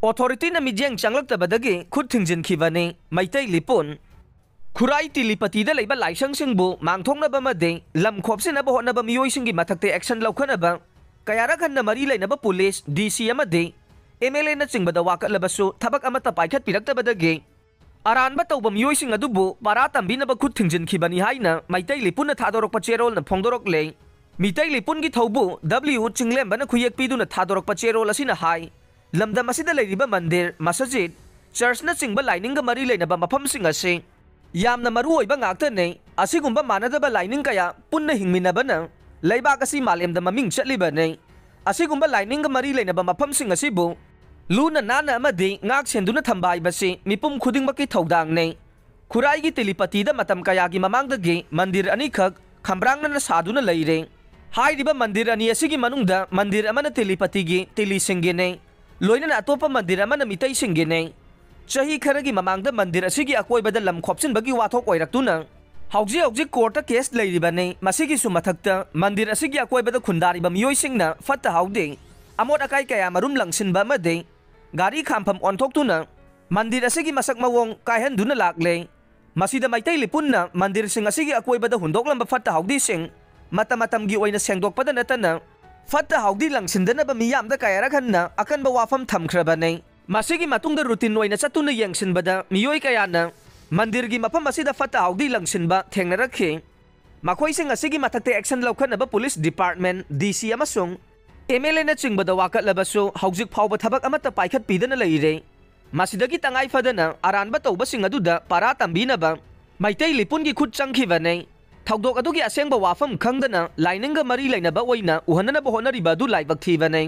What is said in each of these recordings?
authority न मिजेंग चंगलक्तबदगी खुद थिंजिनखिबने मैतै लिपुन खुराई तिलीपति लेबा लाइसंसिंगबु मांगथोंगनबमदे लम खोपसिनब होनब मियोइसिंगी मथक्ते एक्शन लौखनब कयारक हन्ना मरी लेनब पुलिस डीसी अमदे एमएलए न चिंगबद वाकलबसु थबक अमत पाइखत पिरक्तबदगे अरानब तौब मियोइसिंग अदुबु पारा तंबिनब खुद थिंजिनखिबनी हाइना मैतै लिपुन थादोरक चेरोल न फोंदोरक ले मितै लिपुन की थौबु डब्ल्यू चिंगलेंबन खुयेक पिदुन थादोरक चेरोल असिना हाई लमदम असिदा लेरिबा मंदिर मस्जिद चर्च न चिंगब लाइनिंग मरी लेनब मफमसिंग असे यामना मरुओइबा ngaktane asigumba manadaba lining kaya punna hingminabana leibak asi malemda maming chatlibane asigumba lining ga mari leinaba mafamsing asibu luna nana amadi ngak senduna thambai basi mipum khudingmaki thodang khurai gi telipati da matam kaya gi mamangda gi mandir ani khak khambrangna na saduna leire hairiba mandir ani asigi manungda mandir amana telipati gi teli singene loina atopa mandir amana mitai singene चाही खरगी ममांगदा मंदिर असिगी अकोइबदा lump खोपसिनबगी वाथोक ओइरक्तुना हौजी हौजी court case लेरिबने मसिगी सु मथक्ता मंदिर असिगी अकोइबदा खुंदारिबा मियोइसिंगना फत्ता हाउदे अमोट acai कया मरुम लंगसिनबा मदे गाड़ी खामफम ओंथोक्तुना मंदिर असिगी मसक मवोंग कायहनदुना लाक्ले मसिदा मैतै लिपुनना मंदिर सिंग असिगी अकोइबदा हुंदोकलंबा फत्ता हाउदी सिंग मतमतमगी ओइना सेंगदोकपदा नतना फत्ता हाउदी लंगसिनदनबा मियामदा कायरखन्ना अकनबा वाफम थमख्रबने मसिगी मतुंग रूटीन ओइना चतुना यंगसिनबदा मियोइ कयाना मंदिर की मफम असिदा फत्ता हाउदी लंगसिनबा थेंगनरखे मखोइसिंग असिगी मथक्ते एक्शन लौखनबा पुलिस डिपार्टमेंट डीसी अमसुंग एमएलए न चिंगबदा वाकलबसु हौजिक फावबा थबक अमत पाइखत पिदना लेइरे मसिदगी तंगाई फदना अरानबा तौबसिंग अदुदा पारा तंबिनबा मैतै लिपुनगी खुद चंगखिबने थौदोक अदुगी असेंगबा वाफम खंगदना लाइनिंग मरी लेनबा ओइना उहननबा होनरिबा अदु लाइबक थीबने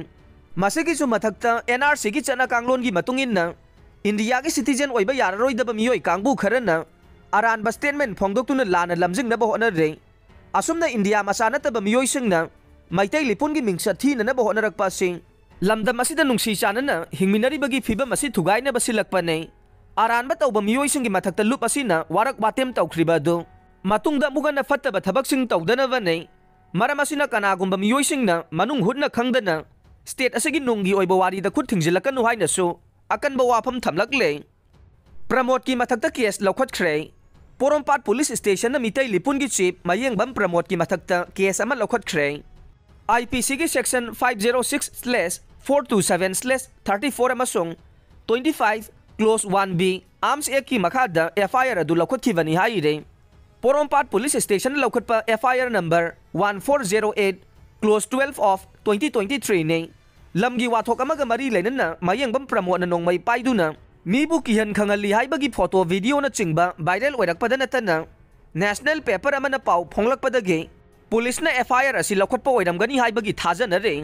मसिगी मथक्ता एनआरसी की चना कांगलोन की मतुंगिन्ना इंडिया के सिटीजन ओइबा याररोइदबा मियोइ कांगबु खरना अरानबा स्टेटमेंट फोंदोक्तुना लाना लमजिंगनबा होनरे असुमना इंडिया मसा नतबा मियोइसिंगना मैतै लिपुनगी मिंगसा थीननबा होनरकपा सिंग लमदम असिदा नुंगसी चानना हिंगमिनरिबगी फिबम असि थुगाइनबा सिलकपने अरानबा तौबा मियोइसिंगी मथक्ता लुप असिना वारक बातेम तौख्रिबादो मतुंगदा मुगना फत्तबा थबकसिंग तौदनबने मरम असिना कनागुंबा मियोइसिंगना मनुंग हुदना खंगदना स्टेट असेगी नोंगी ओइबा वारीदा खुद थिंजिलकनु हाइनसु अकनबा वाफम थमलकले प्रमोद की मथक्ता केस लौखटख्रे पोरोमपाट पुलिस स्टेशन न मितै लिपुनगी चीफ मयेंगबम प्रमोद की मथक्ता केस अमा लौखटख्रे आईपीसी की सेक्शन 506/427/34 अमसुंग 25 क्लोज 1B आर्म्स एक्ट की मखादा एफआईआर अदु लौखटखिबनी हाइरे पोरोमपाट पुलिस स्टेशन लौखटपा एफआईआर नंबर 1408 क्लोज 12 ऑफ 2023 ने लमगी वाथोक अमग मरी लेनना मयेंगबम प्रमोद नोंगमई पाइदुना मीबु किहन खंगली हाइबगी फोटो वीडियो न चिंगबा वायरल ओइरकपद नतना नेशनल पेपर अमना पाउ फोंगलकपदगे पुलिस न एफआईआर असि लौखटपा ओइरमगनी हाइबगी थाजनरे